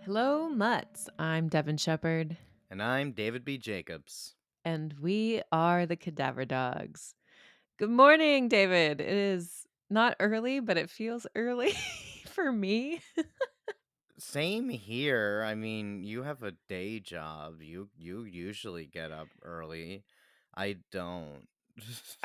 Hello, Mutts. I'm Devin Shepherd, And I'm David B. Jacobs. and we are the Cadaver Dogs. Good morning, David. It is not early, but it feels early for me. Same here. I mean, you have a day job. You usually get up early. I don't.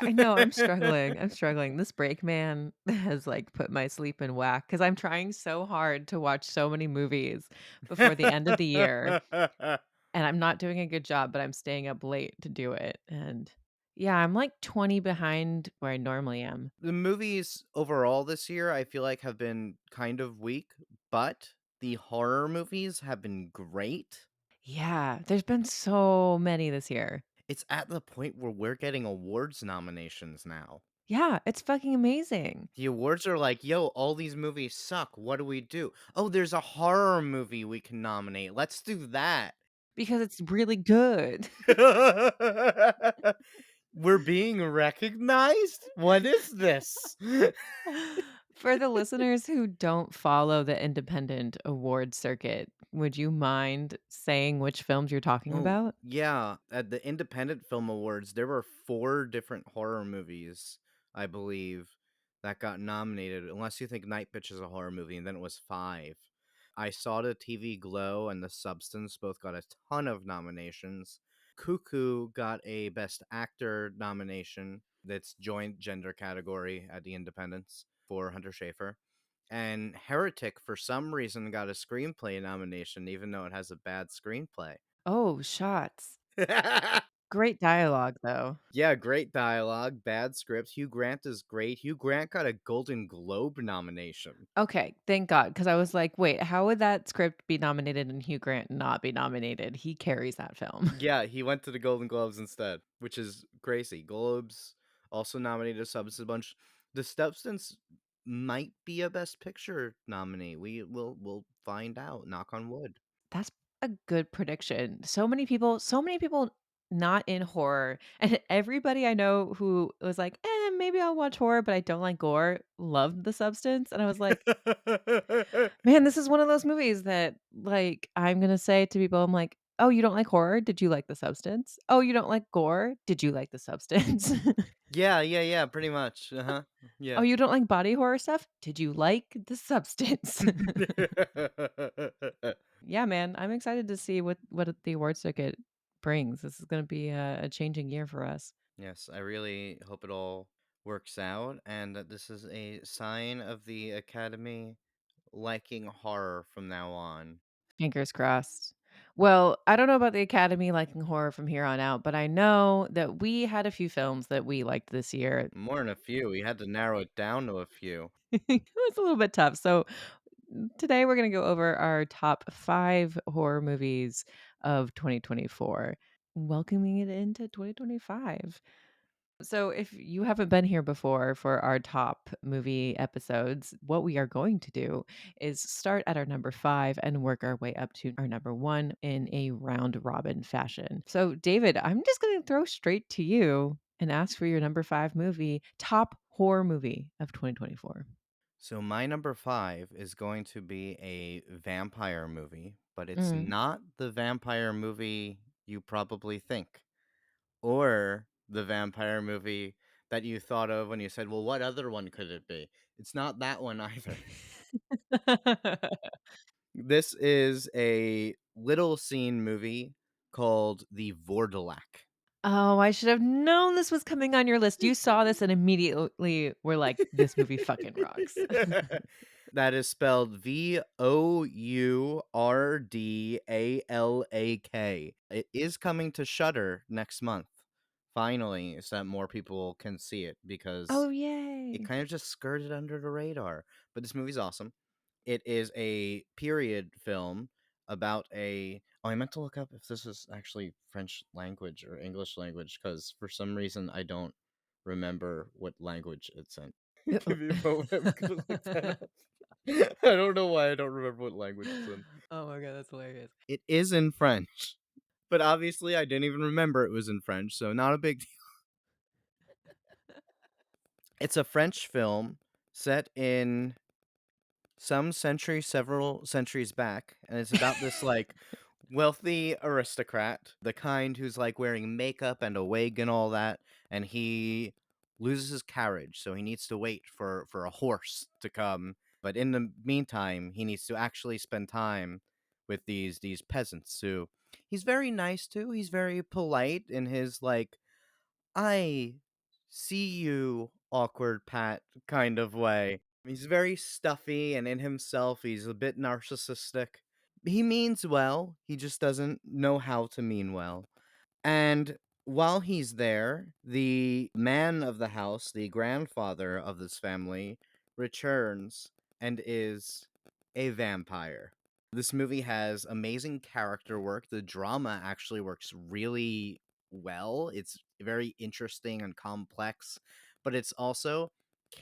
I know I'm struggling. I'm struggling. This break man has put my sleep in whack because I'm trying so hard to watch so many movies before the end of the year. And I'm not doing a good job, but I'm staying up late to do it. And yeah, I'm like 20 behind where I normally am. The movies overall this year, I feel like, have been kind of weak, but the horror movies have been great. Yeah, there's been so many this year. It's at the point where we're getting awards nominations now. Yeah, it's fucking amazing The awards are like, yo, all these movies suck. What do we do? Oh, there's a horror movie we can nominate. Let's do that. because it's really good. We're being recognized? What is this? For the listeners who don't follow the independent award circuit, would you mind saying which films you're talking Oh, about? yeah. At the Independent Film Awards, there were 4 different horror movies, I believe, that got nominated, unless you think Night Bitch is a horror movie, and then it was 5. I Saw the TV Glow and The Substance both got a ton of nominations. Cuckoo got a Best Actor nomination that's joint gender category at the Independents for Hunter Schafer. And Heretic, for some reason, got a screenplay nomination, even though it has a bad screenplay. Oh, shots. Great dialogue, though. Yeah, great dialogue, bad script. Hugh Grant is great. Hugh Grant got a Golden Globe nomination. Okay, thank God, because I was like, wait, how would that script be nominated and Hugh Grant not be nominated? He carries that film. Yeah, he went to the Golden Globes instead, which is crazy. Globes also nominated a Substance a bunch. The Substance might be a Best Picture nominee. We'll find out. Knock on wood. That's a good prediction. So many people not in horror, and everybody I know who was like, maybe I'll watch horror, but I don't like gore," loved The Substance, and I was like, "Man, this is one of those movies that, I'm gonna say to people, I'm like, 'Oh, you don't like horror? Did you like The Substance? Oh, you don't like gore? Did you like The Substance? Yeah, pretty much. Oh, Yeah. you don't like body horror stuff? Did you like The Substance?'" Yeah, man, I'm excited to see what the award circuit brings. This is gonna be a changing year for us. Yes, I really hope it all works out and that this is a sign of the Academy liking horror from now on. Fingers crossed. Well, I don't know about the Academy liking horror from here on out, but I know that we had a few films that we liked this year. More than a few. We had to narrow it down to a few. It was a little bit tough. So today we're gonna go over our top 5 horror movies of 2024, welcoming it into 2025. So, if you haven't been here before for our top movie episodes, what we are going to do is start at our number 5 and work our way up to our number 1 in a round robin fashion. So, David, I'm just going to throw straight to you and ask for your number 5 movie, top horror movie of 2024. So my number 5 is going to be a vampire movie, but it's Mm. not the vampire movie you probably think, or the vampire movie that you thought of when you said, "Well, what other one could it be?" It's not that one either. This is a little scene movie called The Vordelak. Oh, I should have known this was coming on your list. You saw this and immediately were like, this movie fucking rocks. That is spelled Vourdalak. It is coming to Shudder next month, finally, so that more people can see it because Oh, it yay. kind of just skirted under the radar. But this movie's awesome. It is a period film about a. Oh, I meant to look up if this is actually French language or English language because for some reason I don't remember what language it's in. Uh-oh. Give me a moment. I'm gonna look that up. I don't know why I don't remember what language it's in. Oh my god, that's hilarious. It is in French, but obviously I didn't even remember it was in French, so not a big deal. It's a French film set in some century several centuries back, and it's about this, like, wealthy aristocrat, the kind who's, like, wearing makeup and a wig and all that, and he loses his carriage, so he needs to wait for a horse to come, but in the meantime, he needs to actually spend time with these peasants who he's very nice to, he's very polite in his, like, "I see you, awkward Pat," kind of way. He's very stuffy, and in himself, he's a bit narcissistic. He means well, he just doesn't know how to mean well. And while he's there, the man of the house, the grandfather of this family, returns and is a vampire. This movie has amazing character work. The drama actually works really well. It's very interesting and complex, but it's also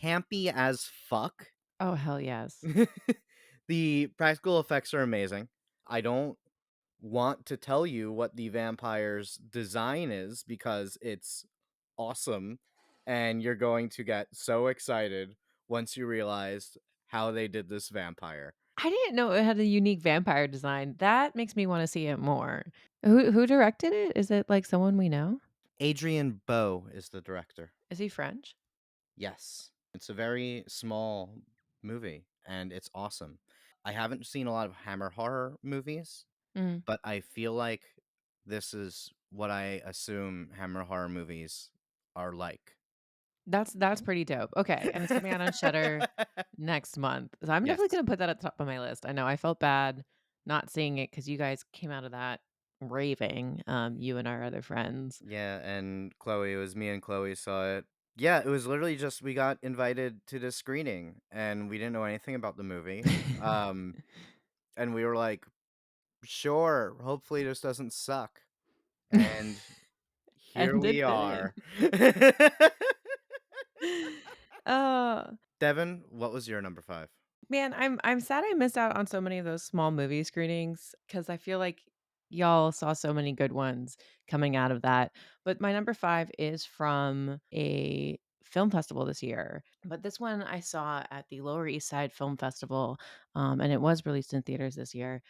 campy as fuck. Oh, hell yes. The practical effects are amazing. I don't want to tell you what the vampire's design is because it's awesome and you're going to get so excited once you realize how they did this vampire. I didn't know it had a unique vampire design. That makes me wanna see it more. Who directed it? Is it, like, someone we know? Adrian Bowe is the director. Is he French? Yes. It's a very small movie and it's awesome. I haven't seen a lot of Hammer horror movies, Mm. but I feel like this is what I assume Hammer horror movies are like. That's pretty dope. Okay, and it's coming out on Shudder next month. So I'm definitely Yes. gonna put that at the top of my list. I know I felt bad not seeing it because you guys came out of that raving, you and our other friends. Yeah, and Chloe, it was me and Chloe saw it. Yeah, it was literally just we got invited to this screening and we didn't know anything about the movie. Um, and we were like, sure, hopefully this doesn't suck. And here And we it did. are. Oh, Devin, what was your number 5? man, I'm sad I missed out on so many of those small movie screenings because I feel like y'all saw so many good ones coming out of that. But my number 5 is from a film festival this year. But this one I saw at the Lower East Side Film Festival, and it was released in theaters this year.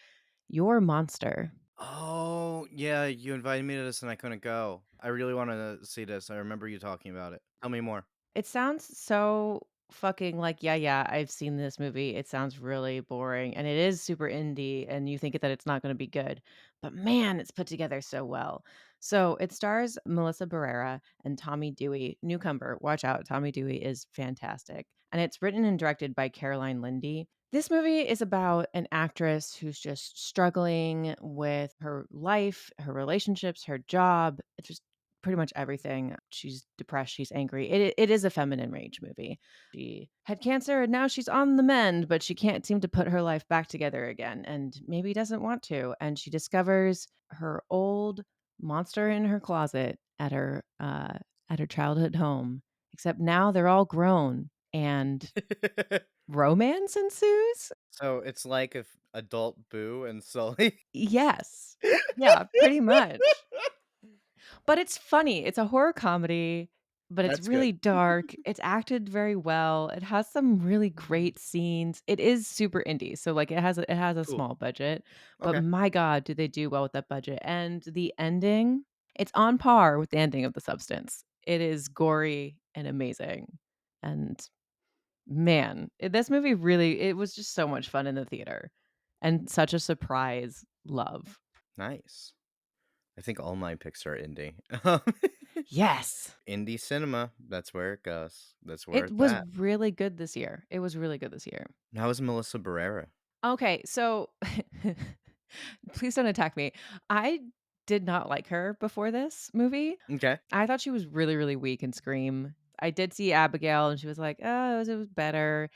Your Monster. Oh, yeah, you invited me to this and I couldn't go. I really wanted to see this. I remember you talking about it. Tell me more. It sounds so fucking like, yeah, yeah, I've seen this movie. It sounds really boring and it is super indie and you think that it's not going to be good. But man, it's put together so well. So it stars Melissa Barrera and Tommy Dewey. Newcomer, watch out. Tommy Dewey is fantastic. And it's written and directed by Caroline Lindy. This movie is about an actress who's just struggling with her life, her relationships, her job. It's just pretty much everything. She's depressed, she's angry. It is a feminine rage movie. She had cancer and now she's on the mend, but she can't seem to put her life back together again and maybe doesn't want to. And she discovers her old monster in her closet at her childhood home. Except now they're all grown and romance ensues. So it's like if adult Boo and Sully. Yes. Yeah, pretty much. But it's funny. It's a horror comedy, but it's That's good. really dark. It's acted very well. It has some really great scenes. It is super indie, so, like, it has a Cool. small budget, but Okay. my god, do they do well with that budget, and the ending, it's on par with the ending of The Substance. It is gory and amazing, and man, this movie really it was just so much fun in the theater, and such a surprise love. Nice. I think all my picks are indie. Yes. Indie cinema, that's where it goes. That's where It it's was at. really good this year. It was really good this year. How is Melissa Barrera? Okay, so please don't attack me. I did not like her before this movie. Okay. I thought she was really, really weak in Scream. I did see Abigail and she was like, "Oh, it was better."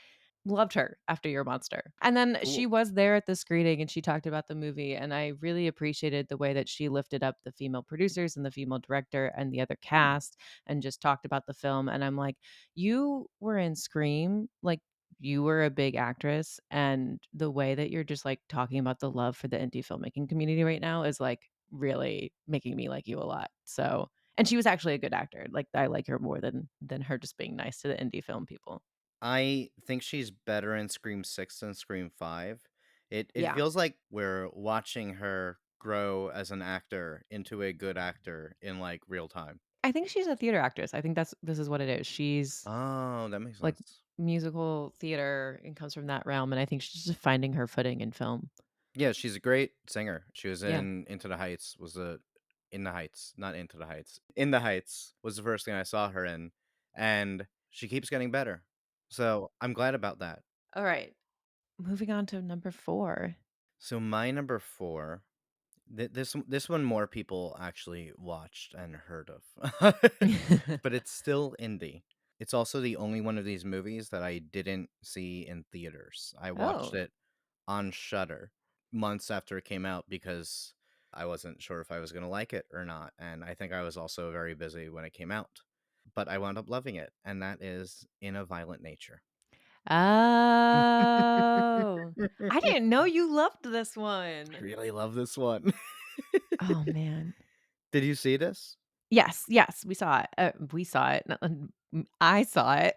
Loved her after Your Monster. And then she Cool. was there at the screening and she talked about the movie, and I really appreciated the way that she lifted up the female producers and the female director and the other cast and just talked about the film, and I'm like, "You were in Scream, like, you were a big actress, and the way that you're just, like, talking about the love for the indie filmmaking community right now is, like, really making me like you a lot." So and she was actually a good actor. Like, I like her more than her just being nice to the indie film people. I think she's better in Scream 6 than Scream 5. It Yeah. feels like we're watching her grow as an actor into a good actor in, like, real time. I think she's a theater actress. I think this is what it is. She's, Oh, that makes like, sense. musical theater and comes from that realm, and I think she's just finding her footing in film. Yeah, she's a great singer. She was Yeah. in Into the Heights, was a In the Heights, not Into the Heights. In the Heights was the first thing I saw her in, and she keeps getting better. So, I'm glad about that. Alright. Moving on to number 4. So, my number 4, this one more people actually watched and heard of, but it's still indie. It's also the only one of these movies that I didn't see in theaters. I watched Oh. it on Shudder months after it came out because I wasn't sure if I was gonna like it or not, and I think I was also very busy when it came out. But I wound up loving it, and that is In a Violent Nature. Oh. I didn't know you loved this I one. really love this one. Oh, man. Did you see this? Yes, yes, we saw it, I saw it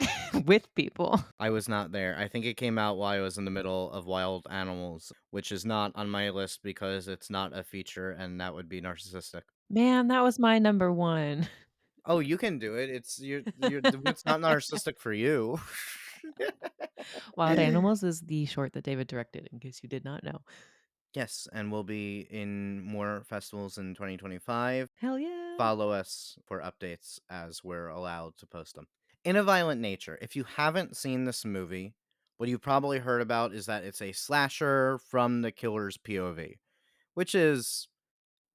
with people. I was not there. I think it came out while I was in the middle of Wild Animals, which is not on my list because it's not a feature and that would be narcissistic. Man, that was my number 1. Oh, you can do it. It's not narcissistic for you. Wild Animals is the short that David directed, in case you did not know. Yes, and we'll be in more festivals in 2025. Hell yeah. Follow us for updates as we're allowed to post them. In a Violent Nature, if you haven't seen this movie, what you've probably heard about is that it's a slasher from the killer's POV, which is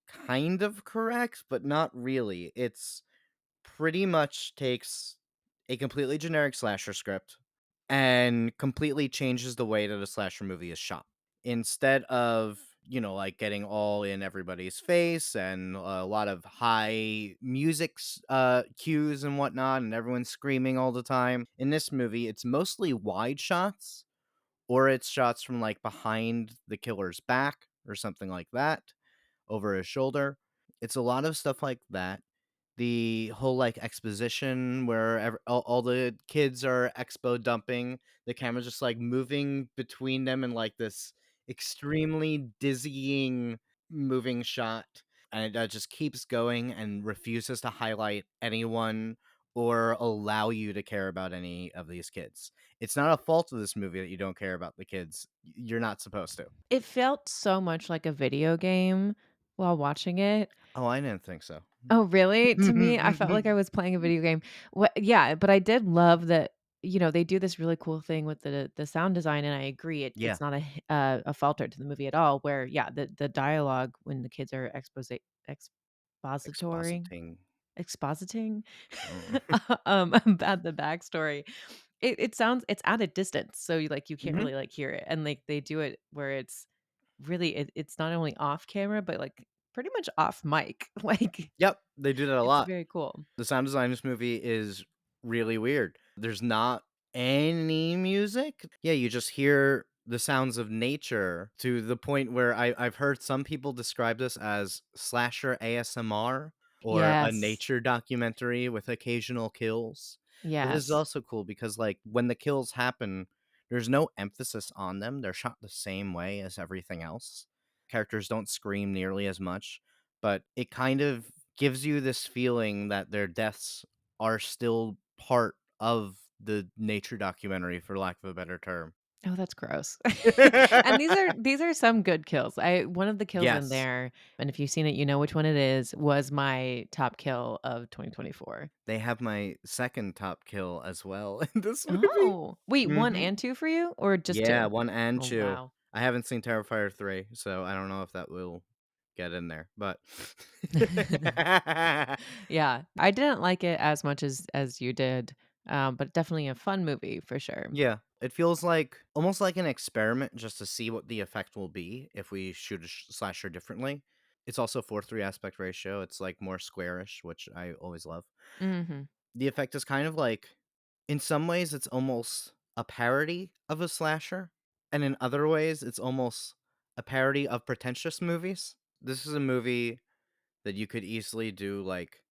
kind of correct, but not really. It's pretty much takes a completely generic slasher script and completely changes the way that a slasher movie is shot. Instead of, like getting all in everybody's face and a lot of high music cues and whatnot, and everyone screaming all the time, in this movie, it's mostly wide shots or it's shots from like behind the killer's back or something like that over his shoulder. It's a lot of stuff like that. The whole, like, exposition where all the kids are expo dumping, the camera's just, like, moving between them in, like, this extremely dizzying moving shot, and it just keeps going and refuses to highlight anyone or allow you to care about any of these kids. It's not a fault of this movie that you don't care about the kids. You're not supposed to. It felt so much like a video game while watching it. Oh, I didn't think so. Oh, really? To me, I felt like I was playing a video game. What Yeah, but I did love that, they do this really cool thing with the sound design, and I agree, Yeah, it's not a falter to the movie at all, where, yeah, the dialogue when the kids are expositoring expositing. expositing, Oh. about the backstory. It's at a distance, so you can't Mhm. really, like, hear it, and, like, they do it where it's not only off camera, but, like, pretty much off mic, like, Yep, they do that a it's lot. very cool. The sound design in this movie is really weird. There's not any music. Yeah, you just hear the sounds of nature to the point where I've heard some people describe this as slasher ASMR or a Yes. nature documentary with occasional kills. But this is Yes. also cool because, like, when the kills happen, there's no emphasis on them. They're shot the same way as everything else. Characters don't scream nearly as much, but it kind of gives you this feeling that their deaths are still part of the nature documentary, for lack of a better term. Oh, that's gross. And these are some good kills. I One of the kills in Yes, there, and if you've seen it, you know which one it is, was my top kill of 2024. they have my second top kill as well in this movie. Oh, wait, 1 Mhm. and 2 for you, or just Yeah, 2? 1 and Oh, 2. wow. I haven't seen Terrifier 3, so I don't know if that will get in there, but Yeah, I didn't like it as much as you did, but definitely a fun movie for sure. Yeah, it feels like almost like an experiment just to see what the effect will be if we shoot a slasher differently. It's also 4:3 aspect ratio. It's like more squarish, which I always love. Mhm. The effect is kind of like, in some ways, it's almost a parody of a slasher, and in other ways, it's almost a parody of pretentious movies. This is a movie that you could easily do like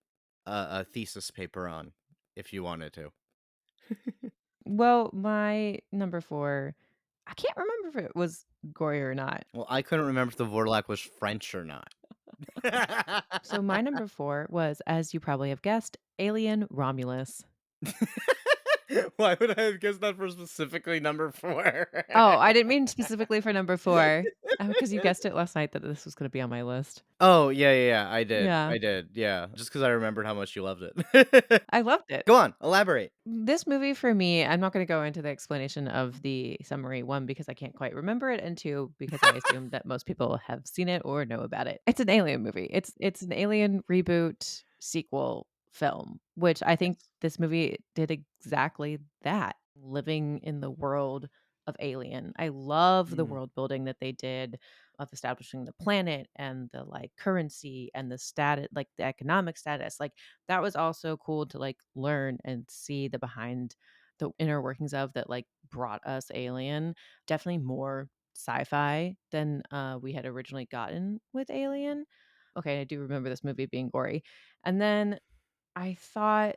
a thesis paper on if you wanted to. Well, my number 4, I can't remember if it was gory or not. Well, I couldn't remember if the Vorlac was French or not. So my number 4 was, as you probably have guessed, Alien Romulus. Why would I have guessed that for specifically number 4? Oh, I didn't mean specifically for number 4, because you guessed it last night that this was gonna be on my list. Oh, yeah, yeah, yeah, Yeah, I did, yeah, just because I remembered how much you loved it. I loved it. Go on, elaborate. This movie for me, I'm not gonna go into the explanation of the summary, 1, because I can't quite remember it, and 2, because I assume that most people have seen it or know about it. It's an Alien movie. It's an Alien reboot sequel film, which I think Yes. this movie did exactly that, living in the world of Alien. I love the Mm, world building that they did of establishing the planet and the, like, currency and the status, like, the economic status, like, that was also cool to, like, learn and see the inner workings of that, like, brought us Alien. Definitely more sci-fi than, we had originally gotten with Alien. Okay, I do remember this movie being gory. And then I thought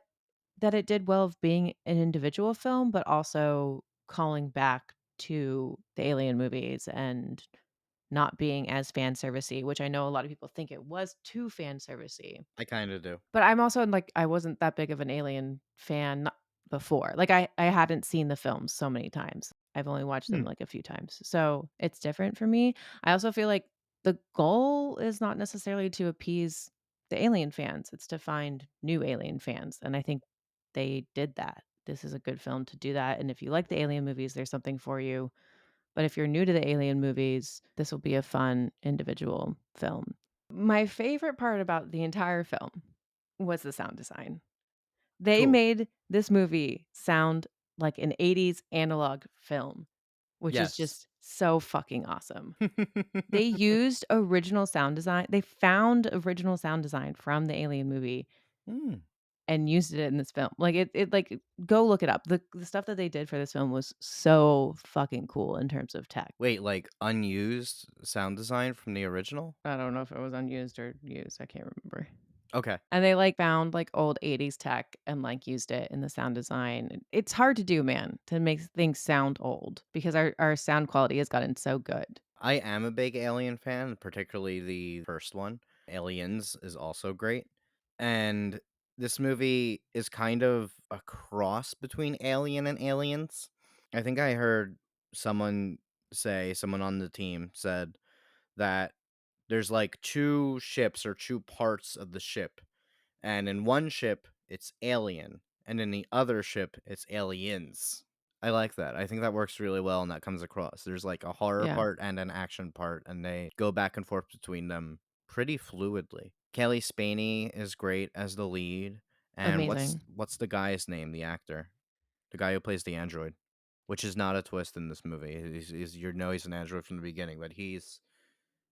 that it did well of being an individual film, but also calling back to the Alien movies and not being as fan servicey, which I know a lot of people think it was too fan servicey. I kinda do. But I'm also, like, I wasn't that big of an Alien fan before. Like, I hadn't seen the films so many times. I've only watched them, Hmm, like, a few times. So, it's different for me. I also feel like the goal is not necessarily to appease the Alien fans, it's to find new Alien fans, and I think they did that. This is a good film to do that, and if you like the Alien movies, there's something for you. But if you're new to the Alien movies, this will be a fun individual film. My favorite part about the entire film was the sound design. They cool. made this movie sound like an '80s analog film, which is Yes. just so fucking awesome. They used original sound design. They found original sound design from the Alien movie Mm. and used it in this film. Like, like, go look it up. The stuff that they did for this film was so fucking cool in terms of tech. Wait, like, unused sound design from the original? I don't know if it was unused or used, I can't remember. Okay. And they, like, found, like, old '80s tech and, like, used it in the sound design. It's hard to do, man, to make things sound old because our sound quality has gotten so good. I am a big Alien fan, particularly the first one. Aliens is also great. And this movie is kind of a cross between Alien and Aliens. I think I heard someone someone on the team said that there's like two ships or two parts of the ship. And in one ship, it's alien. And in the other ship, it's aliens. I like that. I think that works really well and that comes across. There's like a horror Yeah, part and an action part, and they go back and forth between them pretty fluidly. Kelly Spaney is great as the lead. And what's amazing. what's the guy's name, the actor? The guy who plays the android, which is not a twist in this movie. He's an android from the beginning, but he's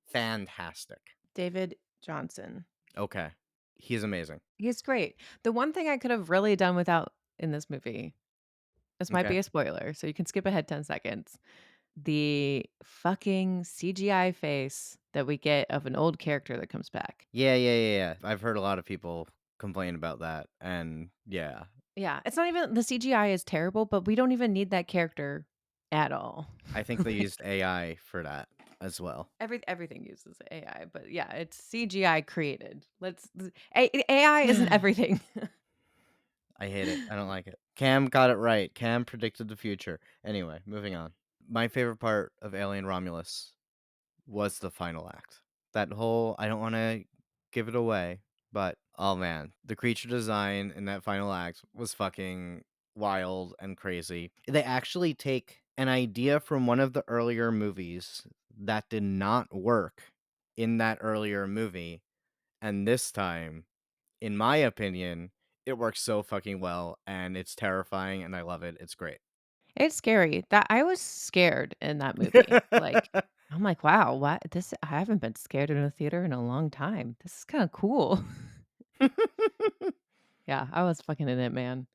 fantastic. David Johnson. Okay. He's amazing. He's great. The one thing I could have really done without in this movie, this might Okay. be a spoiler, so you can skip ahead 10 seconds. The fucking CGI face that we get of an old character that comes back. Yeah, yeah, yeah, yeah. I've heard a lot of people complain about that, and yeah, Yeah, it's not even the CGI is terrible, but we don't even need that character at all. I think they Like, used AI for that as well. everything uses AI, but yeah, it's CGI created. AI isn't I everything. hate it. I don't like it. Cam got it right. Cam predicted the future. Anyway, moving on. My favorite part of Alien Romulus was the final act. That whole, I don't want to give it away, but oh man, the creature design in that final act was fucking wild and crazy. They actually take an idea from one of the earlier movies that did not work in that earlier movie, and this time, in my opinion, it works so fucking well and it's terrifying and I love it. It's great. It's scary. That I was scared in that movie. Like, I'm like, "Wow, what this I haven't been scared in a theater in a long time. This is kinda cool." Yeah, I was fucking in it, man.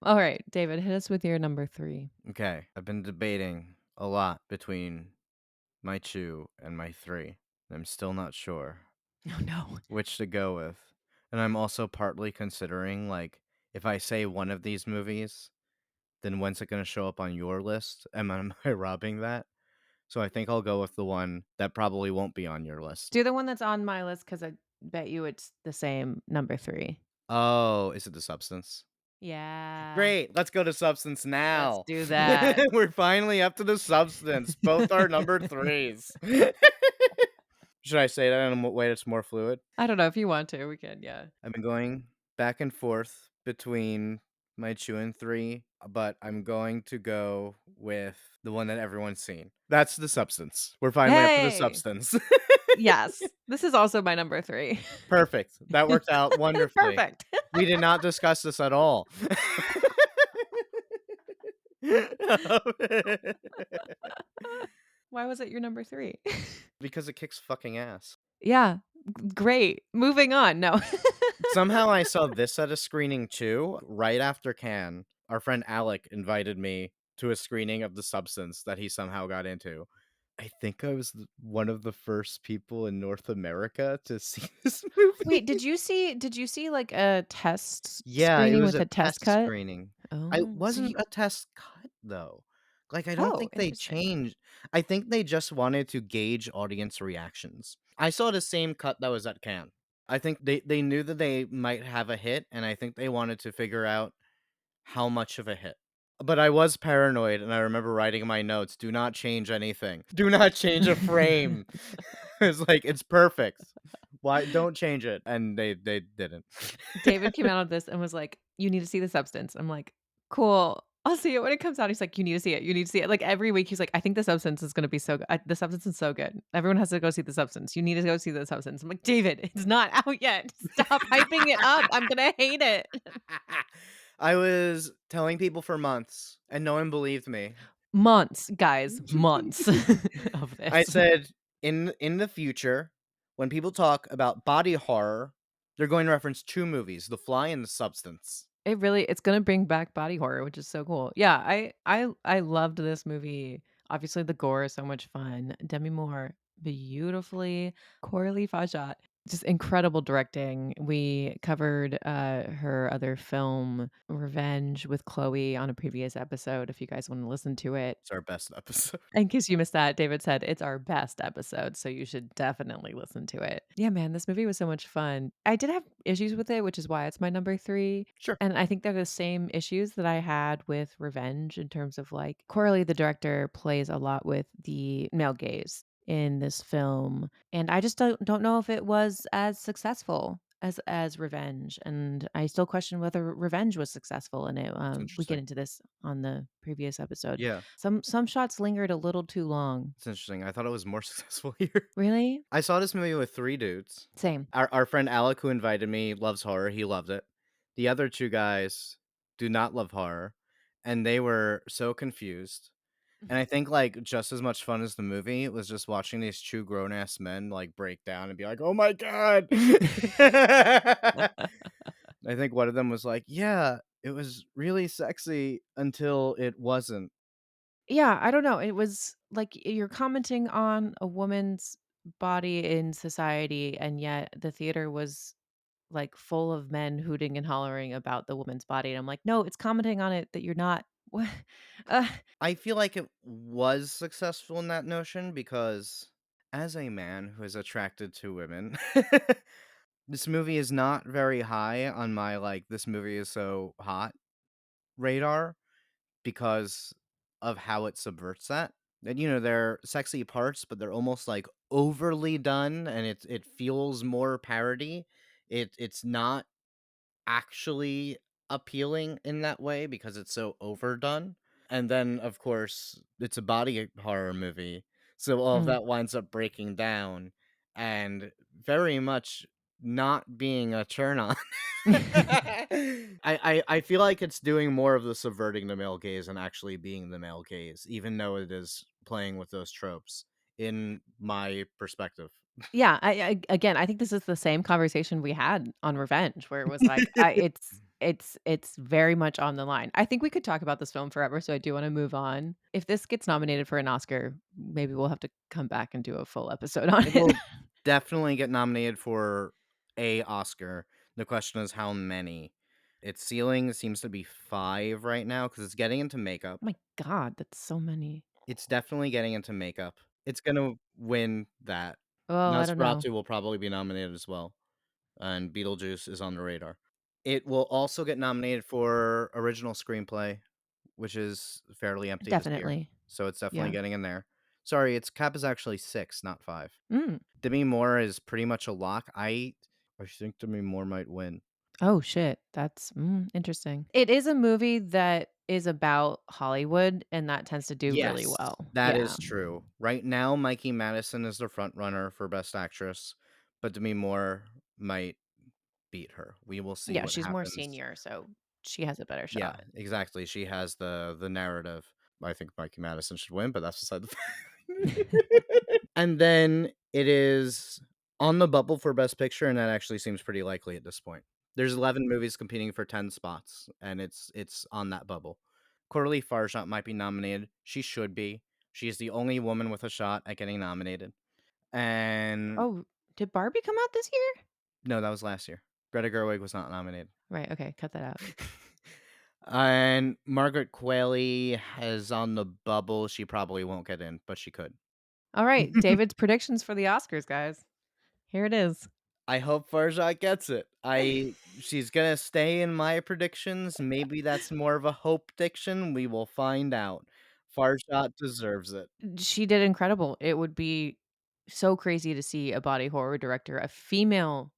Alright, David, hit us with your number 3. Okay, I've been debating a lot between my 2 and my 3. I'm still not sure Oh, no. which to go with. And I'm also partly considering, like, if I say one of these movies, then when's it gonna show up on your list? Am I robbing that? So I think I'll go with the one that probably won't be on your list. Do the one that's on my list because I bet you it's the same number 3. Oh, is it The Substance? Yeah. Great, let's go to Substance Let's now. do that. We're finally up to The Substance, both are number 3s. Should I say that in a way that's more fluid? I don't know if you want to, we can, yeah. I've been going back and forth between my 2 and 3, but I'm going to go with the one that everyone's seen. That's The Substance. We're finally up to The Hey! Substance. Yes. This is also my number 3. Perfect. That worked out wonderfully. Perfect. We did not discuss this at all. Why was it your number 3? Because it kicks fucking ass. Yeah, great. Moving on, no. Somehow I saw this at a screening too, right after Cannes. Our friend Alec invited me to a screening of The Substance that he somehow got into. I think I was one of the first people in North America to see this Wait, movie. did you see, like, a test Yeah, it screening was with a a test test cut? screening. I Oh, so wasn't you a test cut, though. Like, I don't oh, think they interesting. changed. I think they just wanted to gauge audience reactions. I saw the same cut that was at Cannes. I think they knew that they might have a hit, and I think they wanted to figure out how much of a hit. But I was paranoid, and I remember writing in my notes, "Do not change anything. Do not change a frame." It's like, "It's perfect. Why don't change it." And they didn't. David came out of this and was like, "You need to see The Substance." I'm like, "Cool. I'll see it when it comes out." He's like, "You need to see it. You need to see it." Like, every week, he's like, "I think The Substance is gonna be so good. The Substance is so good. Everyone has to go see The Substance. You need to go see The Substance." I'm like, "David, it's not out yet. Stop hyping it up. I'm gonna hate it." I was telling people for months, and no one believed me. Months, guys, months of I this. said, "In the future, when people talk about body horror, they're going to reference 2 movies, The Fly and The Substance." It's gonna bring back body horror, which is so cool. Yeah, I loved this movie. Obviously, the gore is so much fun. Demi Moore, beautifully. Coralie Fajat, just incredible directing. We covered, her other film, Revenge with Chloe, on a previous episode, if you guys wanna listen to it. It's our best episode. In case you missed that, David said it's our best episode, so you should definitely listen to it. Yeah, man, this movie was so much fun. I did have issues with it, which is why it's my number 3, Sure. and I think they're the same issues that I had with Revenge in terms of, like, Coralie, the director, plays a lot with the male gaze in this film, and I just don't know if it was as successful as Revenge, and I still question whether Revenge was successful in it. It's We get interesting. into this on the previous episode. Yeah, Some shots lingered a little too long. it's interesting. I thought it was more successful here. Really? I saw this movie with 3 dudes. Same. Our friend Alec, who invited me, loves horror, he loved it. The other 2 guys do not love horror, and they were so confused. And I think, like, just as much fun as the movie was just watching these 2 grown ass men, like, break down and be like, "Oh my god." I think one of them was like, "Yeah, it was really sexy until it wasn't." Yeah, I don't know. It was like you're commenting on a woman's body in society, and yet the theater was like full of men hooting and hollering about the woman's body. And I'm like, no, it's commenting on it that you're not. What? Uh, I feel like it was successful in that notion because as a man who is attracted to women, this movie is not very high on my, like, "This movie is so hot" radar because of how it subverts that. And, they're sexy parts, but they're almost, like, overly done, and it feels more parody. It's not actually appealing in that way because it's so overdone. And then, of course, it's a body horror movie, so all of mm. that winds up breaking down and very much not being a turn on. I feel like it's doing more of the subverting the male gaze and actually being the male gaze, even though it is playing with those tropes, in my perspective. Yeah, again, I think this is the same conversation we had on Revenge, where it was like, it's very much on the line. I think we could talk about this film forever, so I do want to move on. If this gets nominated for an Oscar, maybe we'll have to come back and do a full episode on It it. will definitely get nominated for a Oscar. The question is how many. Its ceiling seems to be 5 right now because it's getting into makeup. Oh my god, that's so many. It's definitely getting into makeup. It's gonna win that. Oh, I don't know. Nosferatu will probably be nominated as well, and Beetlejuice is on the radar. It will also get nominated for original screenplay, which is fairly empty this year, Definitely. so it's definitely Yeah. getting in there. Sorry, its cap is actually 6, not 5. Mm. Demi Moore is pretty much a lock. I think Demi Moore might win. Oh, shit. That's, interesting. It is a movie that is about Hollywood, and that tends to do really Yes, well. that Yeah. is true. Right now, Mikey Madison is the front runner for Best Actress, but Demi Moore might beat her. We will see Yeah, what she's more happens. senior, so she has a better Yeah, shot. exactly. She has the narrative. I think Mikey Madison should win, but that's beside the And then it is on the bubble for Best Picture, and that actually seems pretty likely at this point. There's 11 movies competing for 10 spots, and it's on that bubble. Coralie Farshot might be nominated. She should be. She's the only woman with a shot at getting nominated. And Oh, did Barbie come out this year? no, that was last year. Greta Gerwig was not nominated. Right, okay, cut that out. And Margaret Qualley is on the bubble. She probably won't get in, but she could. All right, David's predictions for the Oscars, guys. Here it is. I hope Farshot gets it. She's gonna stay in my predictions. Maybe that's more of a hope diction. We will find out. Farshot deserves it. She did incredible. It would be so crazy to see a body horror director, a female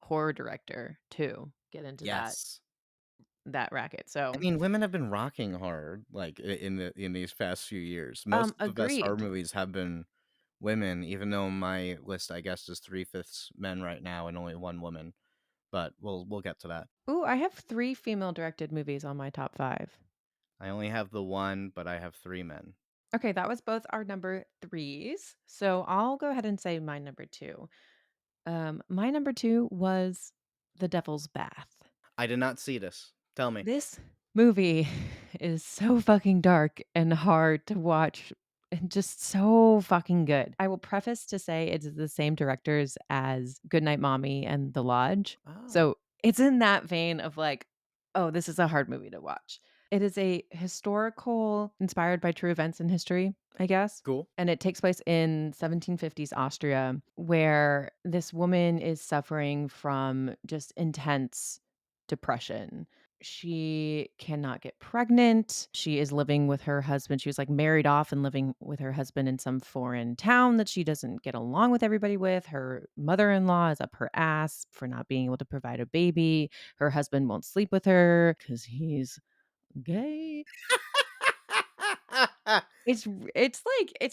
horror director too, get into Yes. that racket. I So, mean, women have been rocking horror like in these past few years. Most of the best horror agreed. movies have been women, even though my list, I guess, is 3/5 men right now and only 1 woman. But we'll get to that. Ooh, I have 3 female directed movies on my top 5. I only have the 1, but I have 3 men. Okay, that was both our number 3s. So, I'll go ahead and say my number 2. My number 2 was The Devil's Bath. I did not see this. Tell me. This movie is so fucking dark and hard to watch and just so fucking good. I will preface to say it's the same directors as Goodnight Mommy and The Lodge. Oh, So it's in that vein of like, oh, this is a hard movie to watch. It is a historical, inspired by true events in history, I guess. cool. And it takes place in 1750s Austria, where this woman is suffering from just intense depression. She cannot get pregnant. She is living with her husband. She was like married off and living with her husband in some foreign town that she doesn't get along with everybody with. Her mother in law is up her ass for not being able to provide a baby. Her husband won't sleep with her because he's gay. It's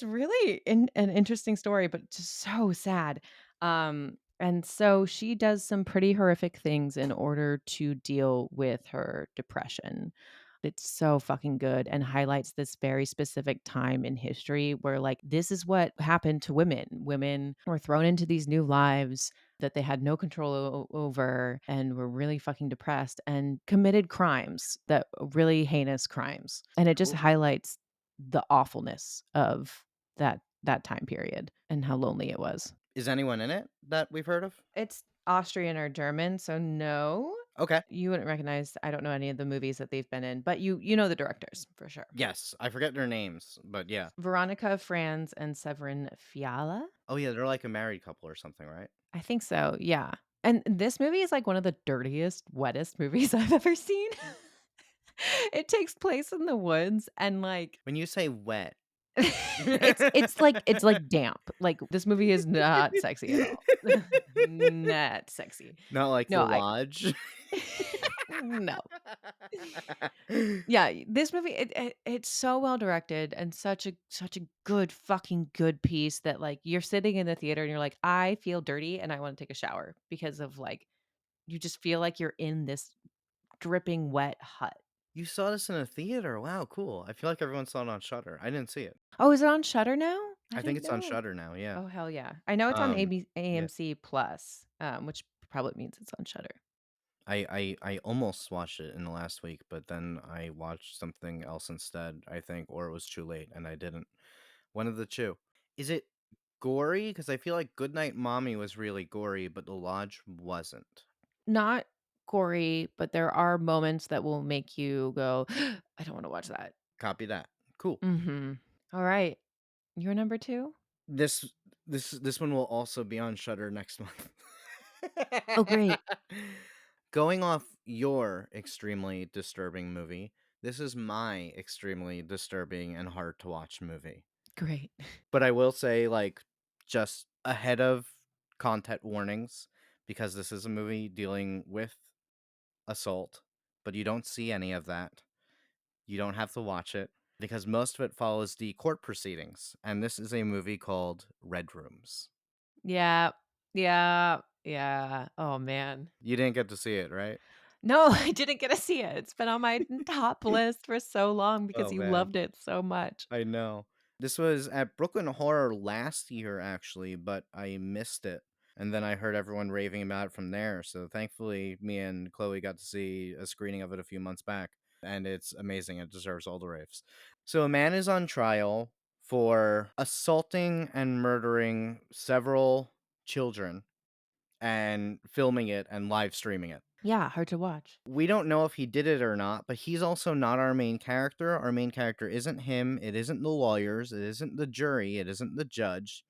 really an interesting story, but just so sad. And so she does some pretty horrific things in order to deal with her depression. It's so fucking good and highlights this very specific time in history where, like, this is what happened to women. Women were thrown into these new lives that they had no control over and were really fucking depressed and committed crimes that really heinous crimes. And it just Cool. highlights the awfulness of that time period and how lonely it was. Is anyone in it that we've heard of? It's Austrian or German, so no, Okay. you wouldn't recognize. I don't know any of the movies that they've been in, but you know the directors for sure. Yes, I forget their names, but yeah. Veronica Franz and Severin Fiala? Oh, yeah, they're like a married couple or something, right? I think so, yeah. And this movie is like one of the dirtiest, wettest movies I've ever seen. It takes place in the woods and like When you say wet. it's like damp. Like this movie is not sexy at all. Not sexy. Not like The No, I Lodge. no. Yeah, this movie it's so well directed and such a good fucking good piece that like you're sitting in the theater and you're like, I feel dirty and I want to take a shower because of like you just feel like you're in this dripping wet hut. You saw this in a theater? Wow, cool. I feel like everyone saw it on Shudder. I didn't see it. Oh, is it on Shutter now? I I think didn't it's on know. Shudder now, yeah. Oh, hell yeah. I know it's on Um, AB yeah. AMC Plus, which probably means it's on Shutter. I almost watched it in the last week, but then I watched something else instead, I think, or it was too late and I didn't. One of the 2. Is it gory? Because I feel like Goodnight Mommy was really gory, but The Lodge wasn't. Not gory, but there are moments that will make you go, "I don't wanna watch that." Copy that. Cool. Mhm. Alright. Your number 2? This this one will also be on Shudder next month. Oh, great. Going off your extremely disturbing movie, this is my extremely disturbing and hard to watch movie. Great. But I will say, like, just ahead of content warnings, because this is a movie dealing with assault, but you don't see any of that. You don't have to watch it because most of it follows the court proceedings. And this is a movie called Red Rooms. Yeah. Yeah. Yeah. Oh, man. You didn't get to see it, right? No, I didn't get to see it. It's been on my top list for so long because Oh, you man. loved it so much. I know. This was at Brooklyn Horror last year, actually, but I missed it. And then I heard everyone raving about it from there. So thankfully, me and Chloe got to see a screening of it a few months back. And it's amazing. It deserves all the raves. So a man is on trial for assaulting and murdering several children and filming it and live streaming it. Yeah, hard to watch. We don't know if he did it or not, but he's also not our main character. Our main character isn't him. It isn't the lawyers. It isn't the jury. It isn't the judge.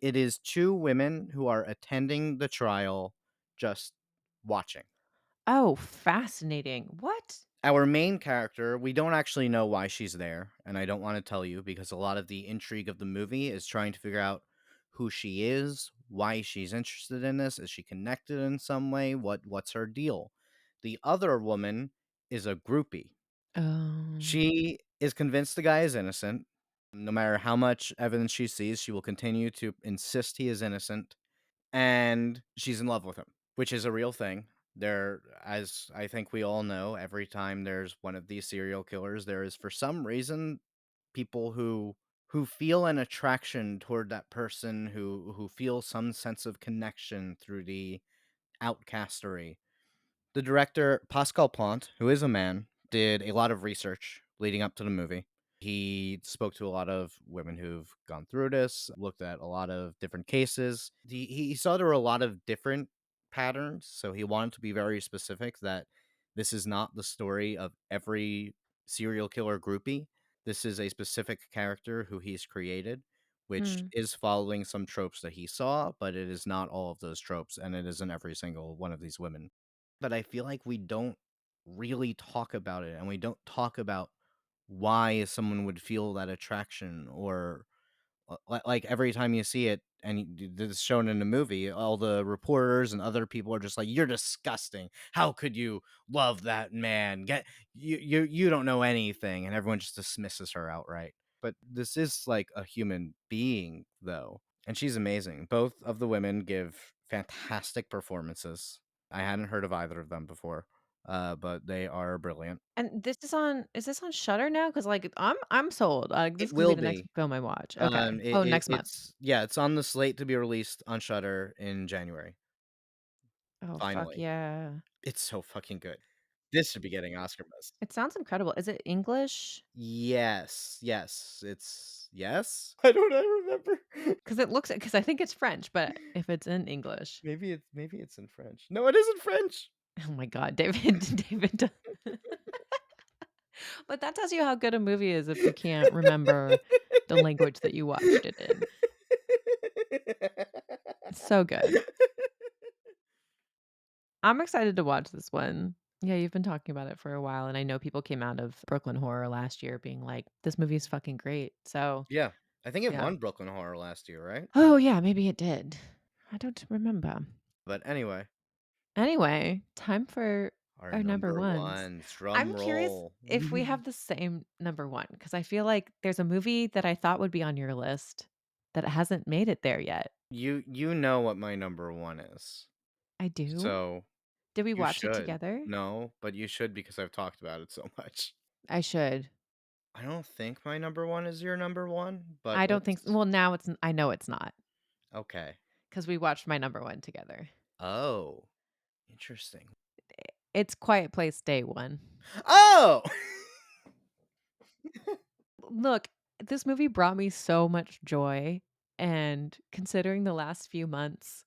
It is two women who are attending the trial, just watching. Oh, fascinating. What? Our main character, we don't actually know why she's there, and I don't want to tell you because a lot of the intrigue of the movie is trying to figure out who she is, why she's interested in this, is she connected in some way, what's her deal. The other woman is a groupie. Um, She is convinced the guy is innocent. No matter how much evidence she sees, she will continue to insist he is innocent, and she's in love with him, which is a real thing. There, as I think we all know, every time there's one of these serial killers, there is for some reason people who feel an attraction toward that person, who feel some sense of connection through the outcastery. The director, Pascal Plante, who is a man, did a lot of research leading up to the movie. He spoke to a lot of women who've gone through this, looked at a lot of different cases. He saw there were a lot of different patterns, so he wanted to be very specific that this is not the story of every serial killer groupie. This is a specific character who he's created, which hmm. is following some tropes that he saw, but it is not all of those tropes, and it isn't every single one of these women. But I feel like we don't really talk about it, and we don't talk about why someone would feel that attraction or like every time you see it and this is shown in the movie, all the reporters and other people are just like, "You're disgusting. How could you love that man? Get you don't know anything," and everyone just dismisses her outright. But this is like a human being, though, and she's amazing. Both of the women give fantastic performances. I hadn't heard of either of them before, but they are brilliant. And this is this on Shudder now? Because like, I'm sold. This It is gonna be will the next be. film I watch. Okay. Oh, next month. It's yeah, it's on the slate to be released on Shudder in January, Oh, fuck finally. yeah. It's so fucking good. This should be getting Oscar buzz. It sounds incredible. Is it English? Yes, yes, it's yes? I don't I remember. Because I think it's French, but if it's in English, Maybe it's in French. No, it isn't French. oh my god, David David but that tells you how good a movie is if you can't remember the language that you watched it in. It's so good. I'm excited to watch this one. Yeah, you've been talking about it for a while, and I know people came out of Brooklyn Horror last year being like, "This movie is fucking great." So, Yeah. I think it yeah. won Brooklyn Horror last year, right? Oh, yeah, maybe it did. I don't remember. But anyway, Anyway, time for our our number number ones. 1, drum I'm curious roll. if we have the same number 1 because I feel like there's a movie that I thought would be on your list that hasn't made it there yet. You know what my number 1 is. I do? So, Did we you watch it should. together? No, but you should because I've talked about it so much. I should. I don't think my number 1 is your number 1, but I don't think let's well, now I know it's not okay. because we watched my number 1 together. Oh, interesting. It's Quiet Place Day 1. Oh! Look, this movie brought me so much joy, and considering the last few months,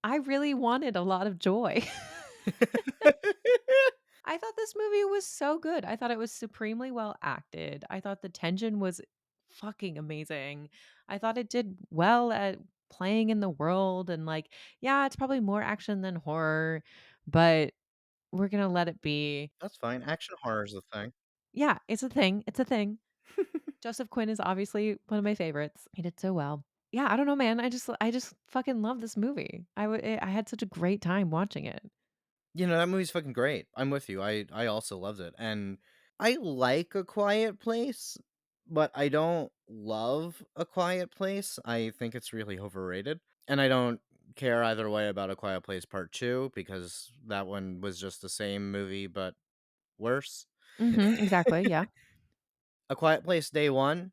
I really wanted a lot of joy. I thought this movie was so good. I thought it was supremely well acted. I thought the tension was fucking amazing. I thought it did well at playing in the world and like, yeah, it's probably more action than horror, but we're gonna let it be. That's fine. Action horror is a thing. Yeah, it's a thing. It's a thing. Joseph Quinn is obviously one of my favorites. He did so well. Yeah, I don't know, man. I just fucking love this movie. I had such a great time watching it. You know, that movie's fucking great. I'm with you. I also loved it, and I like A Quiet Place, but I don't love A Quiet Place. I think it's really overrated, and I don't care either way about A Quiet Place Part 2 because that one was just the same movie but worse. Mhm, exactly, yeah. A Quiet Place Day 1,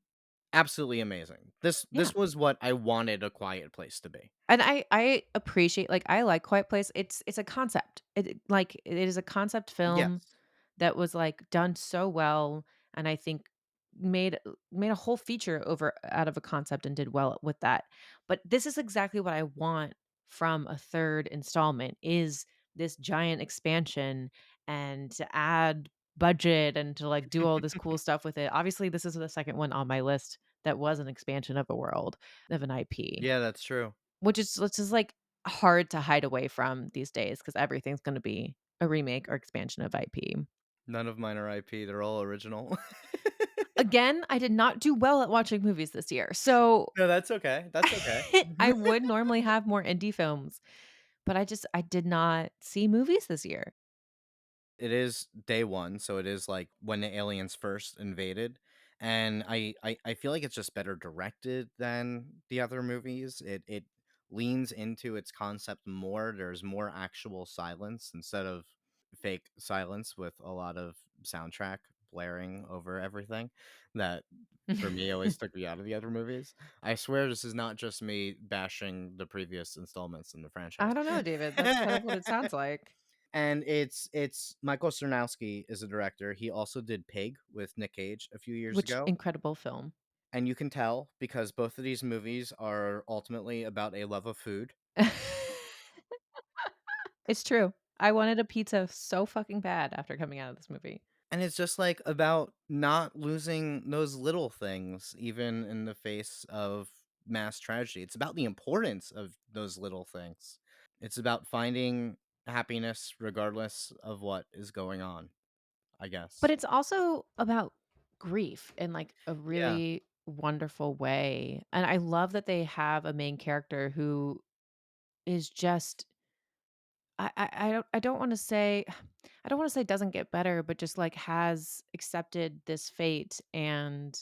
absolutely amazing. This Yeah. this was what I wanted A Quiet Place to be. And I appreciate like, I like Quiet Place. It's a concept. It is a concept film Yes. that was, like, done so well, and I think made a whole feature over out of a concept and did well with that. But this is exactly what I want from a 3rd installment, is this giant expansion and to add budget and to, like, do all this cool stuff with it. Obviously, this is the 2nd one on my list that was an expansion of a world, of an IP. Yeah, that's true. Which is, like, hard to hide away from these days because everything's gonna be a remake or expansion of IP. None of mine are IP, they're all original. Again, I did not do well at watching movies this year, so No, that's okay, that's okay. I would normally have more indie films, but I did not see movies this year. It is day 1, so it is, like, when the aliens first invaded, and I feel like it's just better directed than the other movies. It leans into its concept more, there's more actual silence instead of fake silence with a lot of soundtrack blaring over everything that, for me, always took me out of the other movies. I swear this is not just me bashing the previous installments in the franchise. I don't know, David, that's kind of what it sounds like. And it's Michael Cernowski is the director. He also did Pig with Nick Cage a few years Which ago, incredible film. and you can tell because both of these movies are ultimately about a love of food, It's true. I wanted a pizza so fucking bad after coming out of this movie. and it's just, like, about not losing those little things even in the face of mass tragedy. It's about the importance of those little things. It's about finding happiness regardless of what is going on, I But guess. it's also about grief in, like, a Yeah. really wonderful way, and I love that they have a main character who is just I don't wanna say I don't wanna say doesn't get better, but just, like, has accepted this fate, and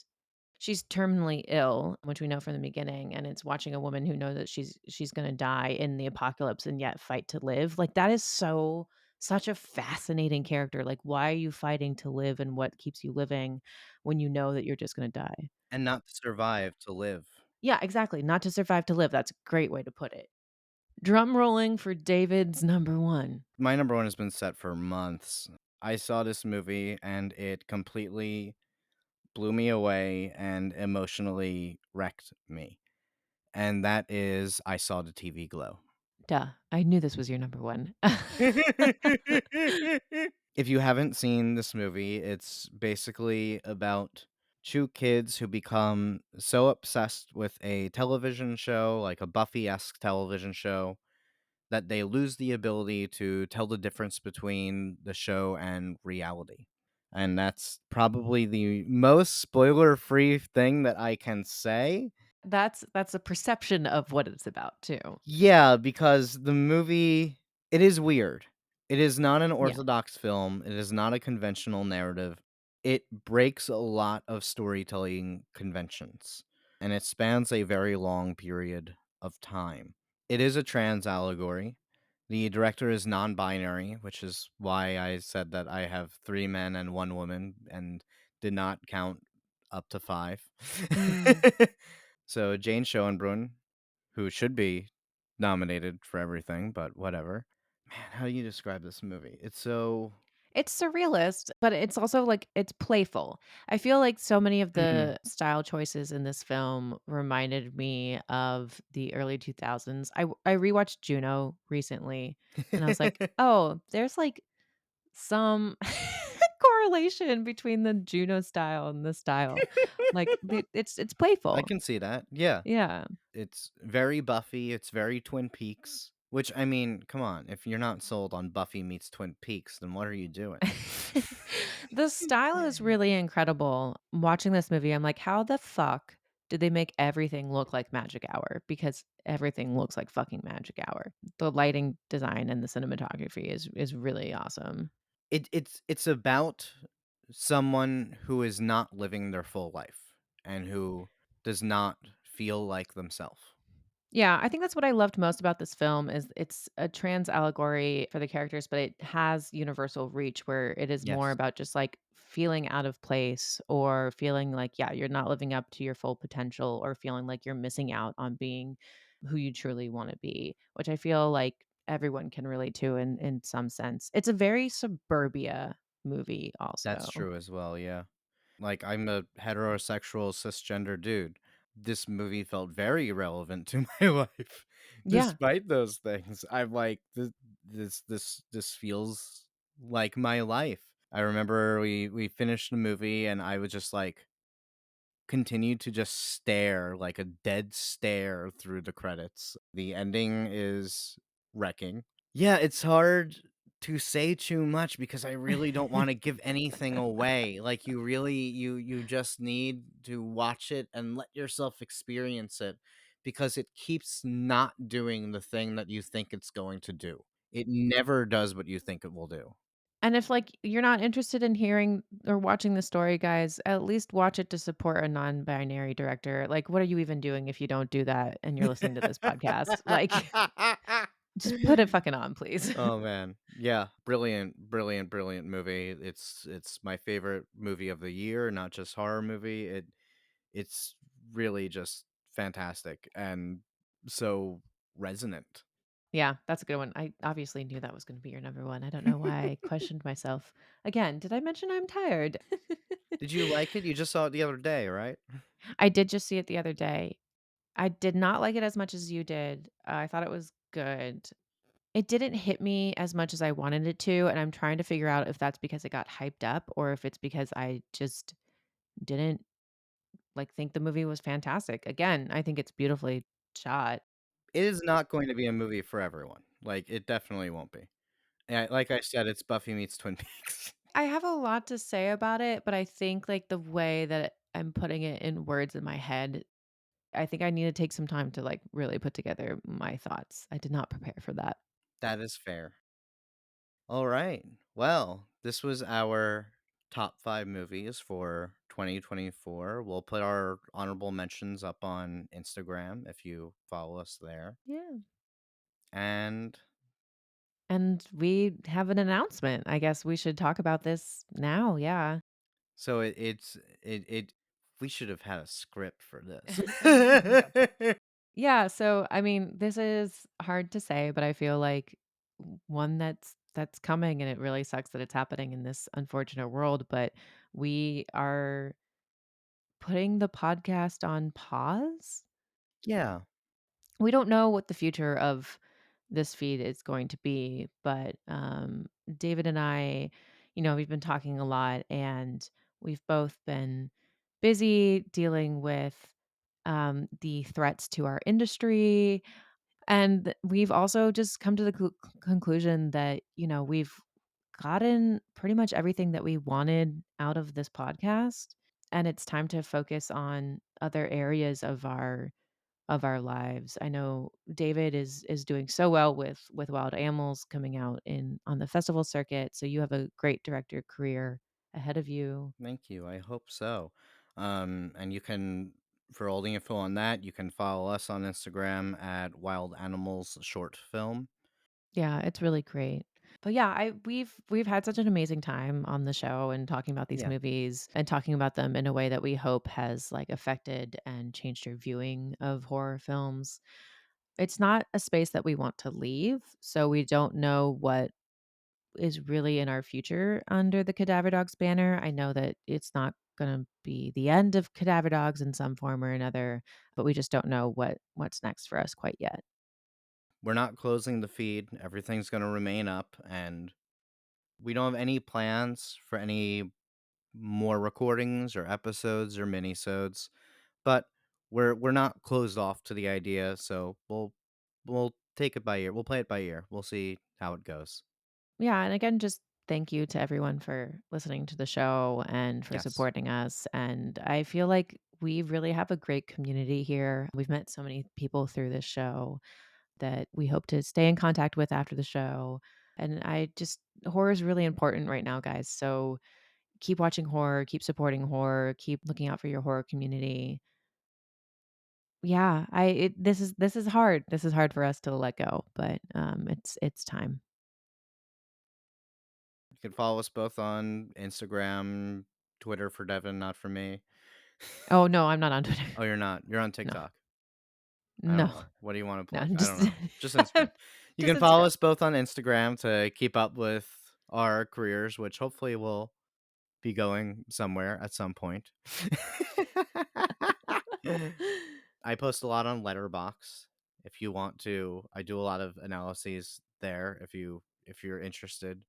she's terminally ill, which we know from the beginning, and it's watching a woman who knows that she's gonna die in the apocalypse and yet fight to live. Like, that is such a fascinating character. Like, why are you fighting to live and what keeps you living when you know that you're just gonna die? And not to survive, to live. Yeah, exactly. Not to survive to live. That's a great way to put it. Drum rolling for David's number 1. My number 1 has been set for months. I saw this movie and it completely blew me away and emotionally wrecked me, and that is I Saw the TV Glow. Duh. I knew this was your number 1. If you haven't seen this movie, it's basically about 2 kids who become so obsessed with a television show, like a Buffy-esque television show, that they lose the ability to tell the difference between the show and reality. And that's probably the most spoiler-free thing that I can say. That's a perception of what it's about too. Yeah, because the movie it is weird. It is not an Yeah. orthodox film. It is not a conventional narrative. It breaks a lot of storytelling conventions, and it spans a very long period of time. It is a trans allegory. The director is non-binary, which is why I said that I have 3 men and 1 woman and did not count up to 5. Mm. So Jane Schoenbrunn, who should be nominated for everything, but whatever. Man, how do you describe this movie? It's so It's surrealist, but it's also, like, it's playful. I feel like so many of Mhm. the style choices in this film reminded me of the early 2000s. I rewatched Juno recently, and I was like, "Oh, there's, like, some correlation between the Juno style and this style." Like, it's I playful. can see that. Yeah. Yeah. It's very Buffy, it's very Twin Peaks, which, I mean, come on, if you're not sold on Buffy meets Twin Peaks, then what are you doing? The style is really incredible. Watching this movie, I'm like, "How the fuck did they make everything look like Magic Hour?" Because everything looks like fucking Magic Hour. The lighting design and the cinematography is really awesome. It's about someone who is not living their full life and who does not feel like themselves. Yeah, I think that's what I loved most about this film is it's a trans allegory for the characters, but it has universal reach where it is more Yes, about just like feeling out of place or feeling like, yeah, you're not living up to your full potential or feeling like you're missing out on being who you truly want to be, which I feel like everyone can relate to in some sense. It's a very suburbia movie that's also. true as well, yeah. Like, I'm a heterosexual cisgender dude. This movie felt very relevant to my life Yeah. despite those things. I'm like, this feels like my life." I remember we finished the movie and I was just like continued to just stare, like a dead stare through the credits. The ending is wrecking. Yeah, it's hard to say too much because I really don't wanna give anything away. Like, you really you just need to watch it and let yourself experience it because it keeps not doing the thing that you think it's going to do. It never does what you think it will do. And if, like, you're not interested in hearing or watching the story, guys, at least watch it to support a non-binary director. Like, what are you even doing if you don't do that and you're listening to this podcast? Like, just put it fucking on, please. Oh, man. Yeah, brilliant, brilliant, brilliant movie. It's my favorite movie of the year, not just horror movie. It's really just fantastic and so resonant. Yeah, that's a good one. I obviously knew that was gonna be your number 1. I don't know why I questioned myself. Again, did I mention I'm tired? Did you like it? You just saw it the other day, right? I did just see it the other day. I did not like it as much as you did. I thought it was good. It didn't hit me as much as I wanted it to, and I'm trying to figure out if that's because it got hyped up or if it's because I just didn't, like, think the movie was fantastic. Again, I think it's beautifully shot. It is not going to be a movie for everyone. Like, it definitely won't be. Like I said, it's Buffy meets Twin Peaks. I have a lot to say about it, but I think, like, the way that I'm putting it in words in my head, I think I need to take some time to, like, really put together my thoughts. I did not prepare for that. That is fair. All right. Well, this was our top 5 movies for 2024. We'll put our honorable mentions up on Instagram if you follow us there. Yeah. And And we have an announcement. I guess we should talk about this now, yeah. so it we should have had a script for this. Yeah, so, I mean, this is hard to say, but I feel like one that's coming, and it really sucks that it's happening in this unfortunate world, but we are putting the podcast on pause. Yeah. We don't know what the future of this feed is going to be, but, David and I, we've been talking a lot, and we've both been busy dealing with, the threats to our industry, and we've also just come to the conclusion that, we've gotten pretty much everything that we wanted out of this podcast, and it's time to focus on other areas of our lives. I know David is doing so well with Wild Animals coming out in on the festival circuit, so you have a great director career ahead of you. Thank you. I hope so. And you can, for all the info on that, you can follow us on Instagram at Wild Animals Short Film. Yeah, it's really great. But yeah, we've had such an amazing time on the show and talking about these Yeah. movies and talking about them in a way that we hope has like affected and changed your viewing of horror films. It's not a space that we want to leave, so we don't know what is really in our future under the Cadaver Dogs banner. I know that it's not going to be the end of Cadaver Dogs in some form or another, but we just don't know what's next for us quite yet. We're not closing the feed. Everything's going to remain up, and we don't have any plans for any more recordings or episodes or minisodes, but we're not closed off to the idea, so we'll take it by ear. We'll play it by ear. We'll see how it goes. Yeah, and again, just thank you to everyone for listening to the show and for Yes. supporting us. And I feel like we really have a great community here. We've met so many people through this show that we hope to stay in contact with after the show. And horror is really important right now, guys. So keep watching horror, keep supporting horror, keep looking out for your horror community. Yeah, this is hard. This is hard for us to let go, but it's time. You can follow us both on Instagram, Twitter for Devin, not for me. Oh no, I'm not on Twitter. Oh, you're not. You're on No. TikTok. I No. don't know. What do you want to No, plug? I don't just know. Just Instagram. You just can follow Instagram. us both on Instagram to keep up with our careers, which hopefully will be going somewhere at some point. I post a lot on Letterbox. If you want to, I do a lot of analyses there. If you're interested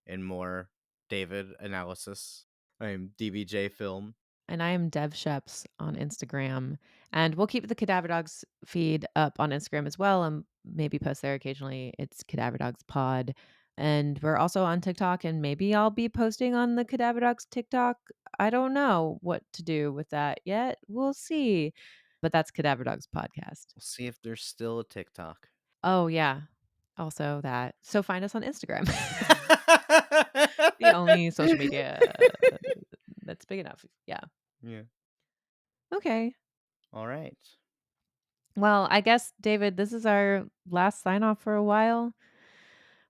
in more David analysis, I'm DBJ Film. And I am Dev Sheps on Instagram. And we'll keep the Cadaver Dogs feed up on Instagram as well and maybe post there occasionally. It's Cadaver Dogs Pod. And we're also on TikTok, and maybe I'll be posting on the Cadaver Dogs TikTok. I don't know what to do with that yet. We'll see. But that's Cadaver Dogs Podcast. We'll see if there's still a TikTok. Oh, yeah. Also that. So find us on Instagram. The only social media that's big enough. Yeah. Yeah. Okay. All right. Well, I guess, David, this is our last sign off for a while.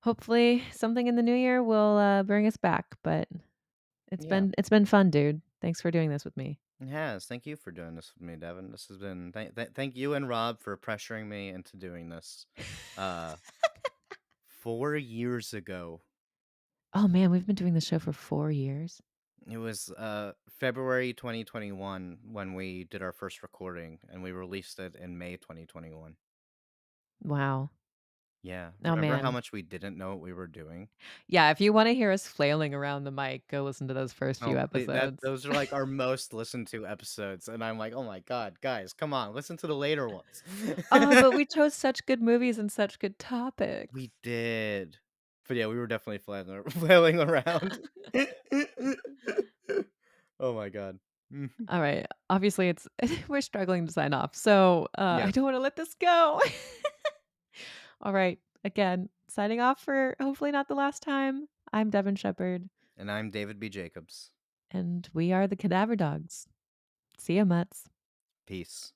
Hopefully, something in the new year will bring us back. But Yeah. it's been fun, dude. Thanks for doing this with me. It has. Thank you for doing this with me, Devin. This has been thank you and Rob for pressuring me into doing this. Uh 4 years ago. Oh man, we've been doing the show for 4 years. It was February 2021 when we did our first recording and we released it in May 2021. Wow. Yeah. Oh Remember how man. much we didn't know what we were doing? Yeah. If you want to hear us flailing around the mic, go listen to those first few Oh, that episodes. those are like our most listened to episodes and I'm like, "Oh my god, guys, come on, listen to the later ones." Oh, but we chose such good movies and such good We topics. did. But yeah, we were definitely flailing around. Oh my god. Mhm. All right. Obviously, it's we're struggling to sign off, so I Yes, don't want to let this go. All right. Again, signing off for hopefully not the last time. I'm Devin Shepherd, and I'm David B. Jacobs. and we are the Cadaver Dogs. See ya, Mutts. Peace.